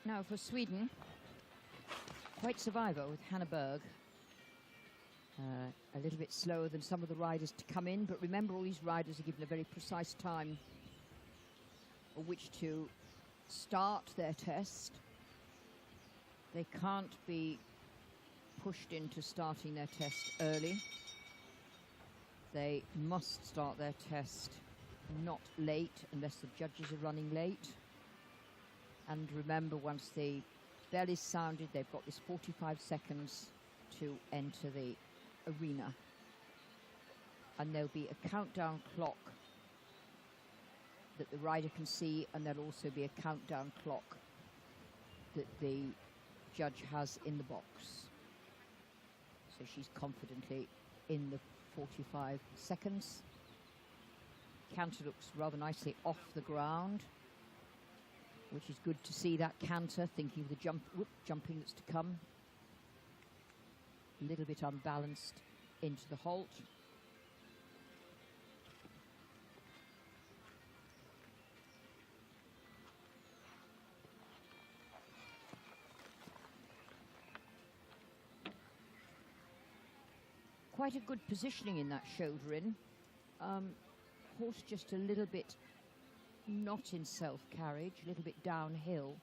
Now for Sweden, quite survivor with Hanna Berg. A little bit slower than some of the riders to come in, but remember, all these riders are given a very precise time at which to start their test. They can't be pushed into starting their test early. They must start their test not late unless the judges are running late. And remember, once the bell is sounded, they've got this 45 seconds to enter the arena. And there'll be a countdown clock that the rider can see, and there'll also be a countdown clock that the judge has in the box. So she's confidently in the 45 seconds. Canter looks rather nicely off the ground, which is good to see that canter, thinking of the jumping that's to come. A little bit unbalanced into the halt. Quite a good positioning in that shoulder in. Horse just a little bit not in self-carriage, a little bit downhill,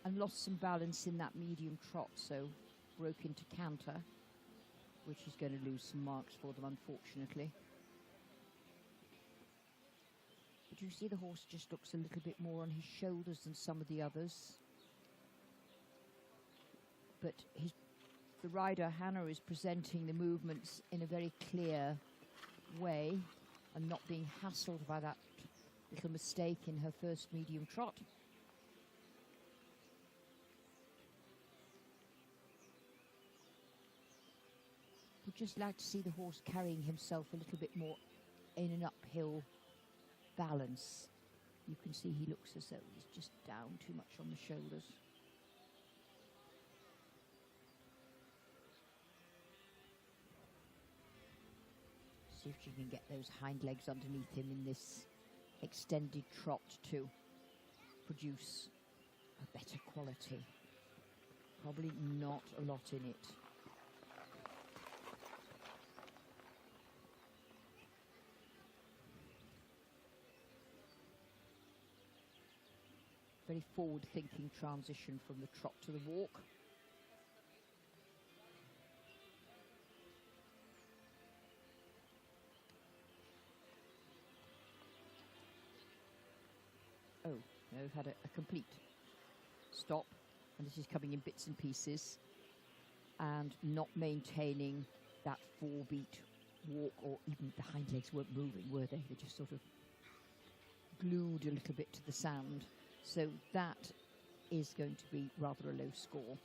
and lost some balance in that medium trot, so broke into canter, which is going to lose some marks for them, unfortunately. But you see the horse just looks a little bit more on his shoulders than some of the others. But the rider, Hanna, is presenting the movements in a very clear way and not being hassled by that little mistake in her first medium trot. Would just like to see the horse carrying himself a little bit more in an uphill balance. You can see he looks as though he's just down too much on the shoulders. See if she can get those hind legs underneath him in this extended trot to produce a better quality. Probably not a lot in it. Very forward-thinking transition from the trot to the walk. Oh, no, we've had a complete stop, and this is coming in bits and pieces and not maintaining that 4-beat walk, or even the hind legs weren't moving, were they? They just sort of glued a little bit to the sand. So that is going to be rather a low score.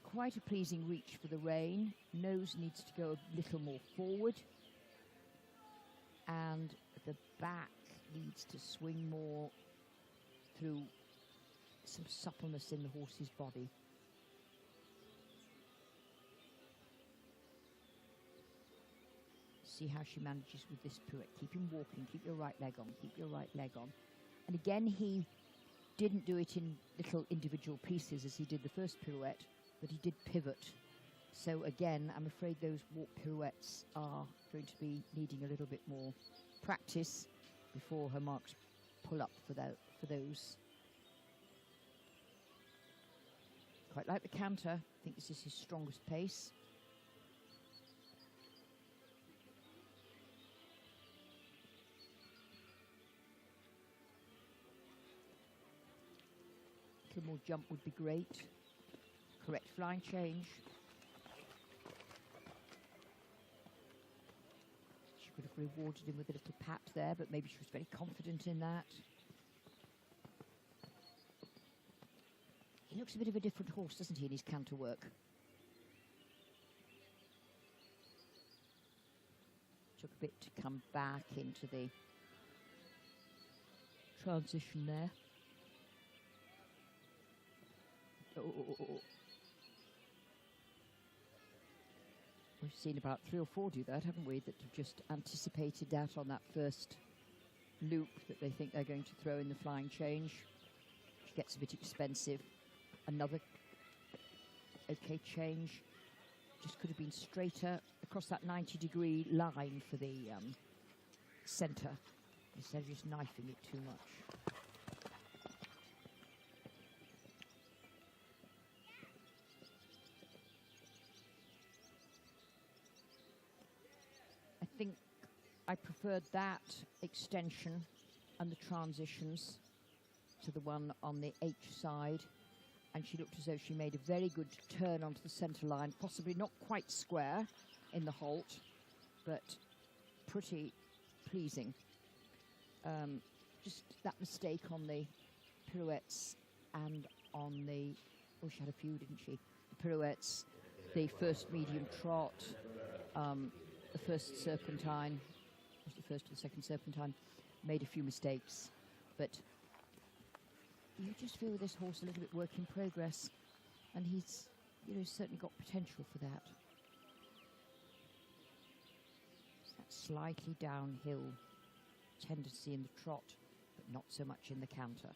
Quite a pleasing reach for the rein. Nose needs to go a little more forward. And the back needs to swing more through some suppleness in the horse's body. See how she manages with this pirouette. Keep him walking, keep your right leg on, keep your right leg on. And again, he didn't do it in little individual pieces as he did the first pirouette, but he did pivot. So again, I'm afraid those walk pirouettes are going to be needing a little bit more practice before her marks pull up for those. Quite like the canter. I think this is his strongest pace. A little more jump would be great. Correct flying change. She could have rewarded him with a little pat there, but maybe she was very confident in that. He looks a bit of a different horse, doesn't he, in his canter work? Took a bit to come back into the transition there. Oh. We've seen about 3 or 4 do that, haven't we, that have just anticipated that on that first loop that they think they're going to throw in the flying change, which gets a bit expensive. Another okay change, just could have been straighter across that 90-degree line for the centre, instead of just knifing it too much. I think I preferred that extension and the transitions to the one on the H side, and she looked as though she made a very good turn onto the centre line, possibly not quite square in the halt, but pretty pleasing. Just that mistake on the pirouettes and on the, oh, she had a few, didn't she? The pirouettes, the first medium trot, the first serpentine, was the first or the second serpentine, made a few mistakes, but you just feel this horse a little bit work in progress, and he's, you know, certainly got potential for that. It's that slightly downhill tendency in the trot, but not so much in the canter.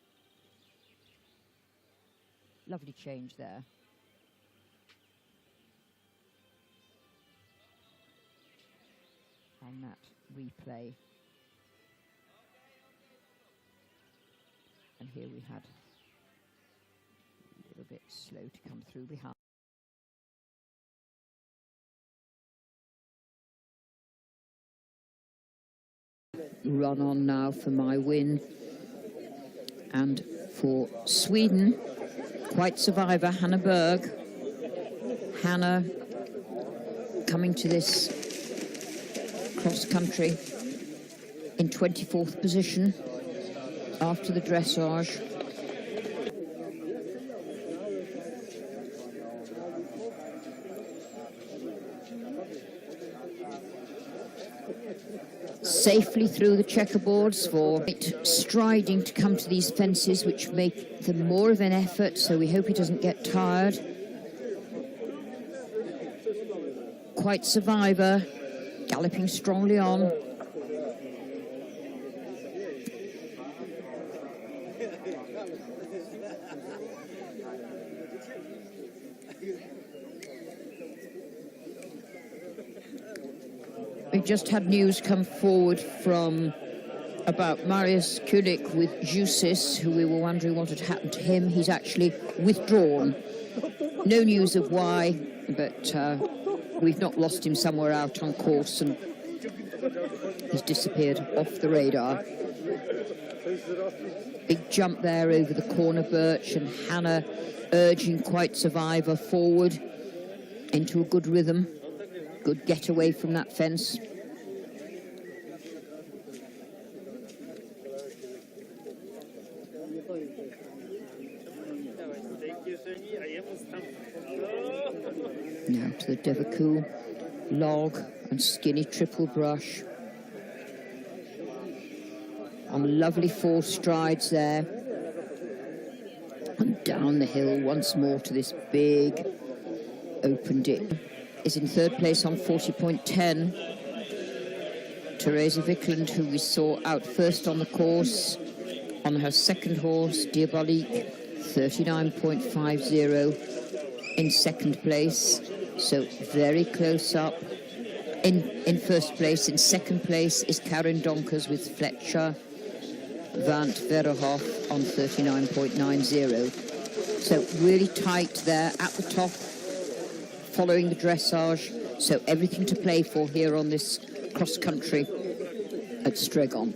Lovely change there. On that replay. And here we had a little bit slow to come through behind. Run on now for my win. And for Sweden, quite survivor, Hanna Berg. Hanna coming to this cross-country in 24th position after the dressage. Safely through the checkerboards for striding to come to these fences, which make them more of an effort, so we hope he doesn't get tired. Quite survivor, galloping strongly on. We've just had news come forward from about Marius Kulik with Jusis, who we were wondering what had happened to him. He's actually withdrawn. No news of why, but we've not lost him somewhere out on course, and he's disappeared off the radar. Big jump there over the corner birch, and Hanna urging quite survivor forward into a good rhythm. Good getaway from that fence. Now to the Devaku log and skinny triple brush. On lovely four strides there. And down the hill once more to this big open dip. Is in third place on 40.10. Teresa Vickland, who we saw out first on the course, on her second horse, Diabolique, 39.50 in second place. So very close up. In first place, in second place is Karen Donkers with Fletcher Van Verhoef on 39.90. So really tight there at the top, following the dressage, so everything to play for here on this cross-country at Stregon.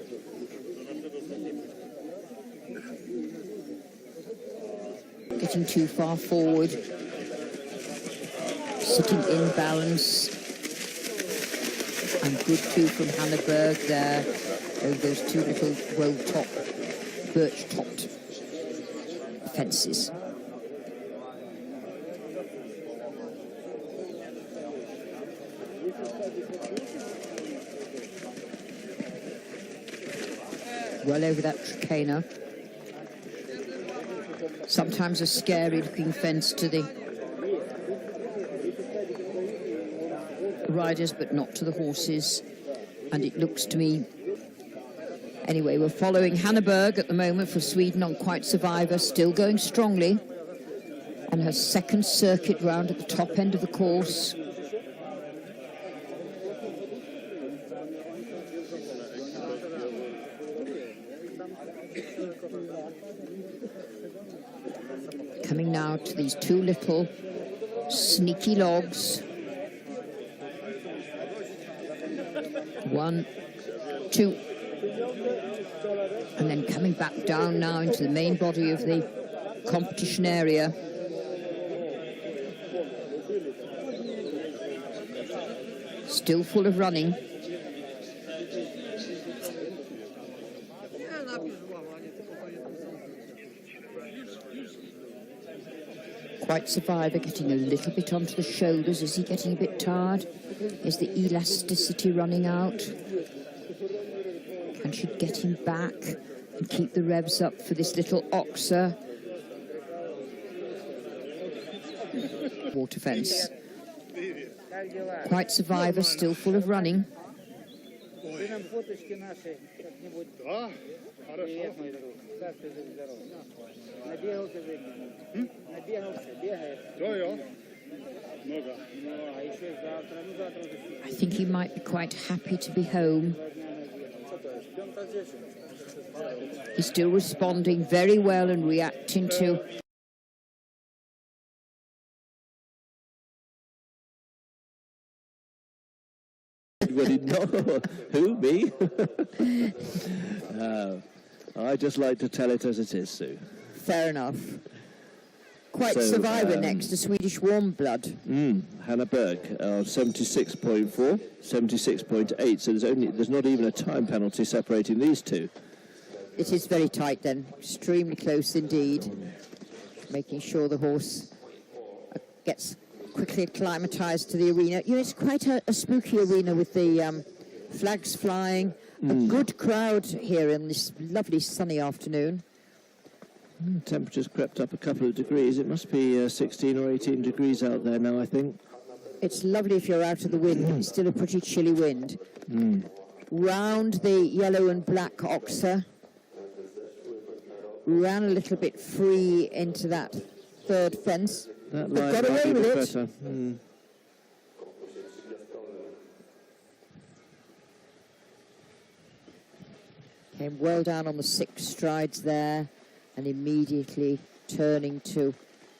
Getting too far forward, sitting in balance, and good too from Hanna Berg there, over those two little well-topped, birch-topped fences. Well over that tricana. Sometimes a scary looking fence to the riders, but not to the horses. And it looks to me Anyway, we're following Hanna Berg at the moment for Sweden on Quite Survivor, still going strongly on her second circuit round at the top end of the course. Coming now to these two little sneaky logs. 1, 2, and then coming back down now into the main body of the competition area. Still full of running. Quite Survivor getting a little bit onto the shoulders. Is he getting a bit tired? Is the elasticity running out? Can she get him back and keep the revs up for this little oxer? Water fence. Quite Survivor, still full of running. I think he might be quite happy to be home. He's still responding very well and reacting to Who, me? I just like to tell it as it is, Sue. Fair enough. Quite Survivor next, a Swedish warm blood. Hanna Berg, 76.4, 76.8. So there's not even a time penalty separating these two. It is very tight then, extremely close indeed. Making sure the horse gets quickly acclimatized to the arena. You know, it's quite a spooky arena with the flags flying. A good crowd here in this lovely sunny afternoon. Temperature's crept up a couple of degrees. It must be 16 or 18 degrees out there now, I think. It's lovely if you're out of the wind. It's still a pretty chilly wind. Round the yellow and black oxer. Ran a little bit free into that third fence. That but got away with it. Better. Came well down on the 6 strides there, and immediately turning to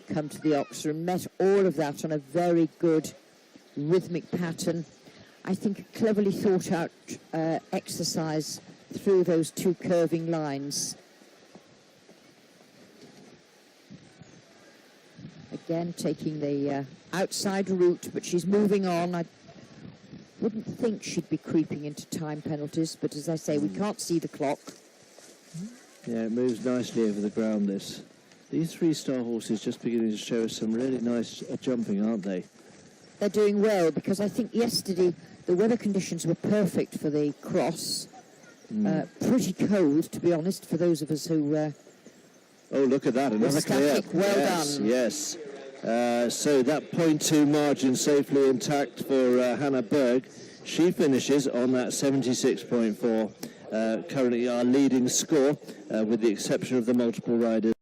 come to the oxer, and met all of that on a very good rhythmic pattern. I think a cleverly thought out exercise through those 2 curving lines. Again, taking the outside route, but she's moving on. I wouldn't think she'd be creeping into time penalties, but as I say, we can't see the clock. Yeah, it moves nicely over the ground, this. These 3-star horses just beginning to show us some really nice jumping, aren't they? They're doing well, because I think yesterday the weather conditions were perfect for the cross. Pretty cold, to be honest, for those of us who... oh, look at that, another clear. Well done. Yes. So that 0.2 margin safely intact for Hanna Berg. She finishes on that 76.4, currently our leading score, with the exception of the multiple riders.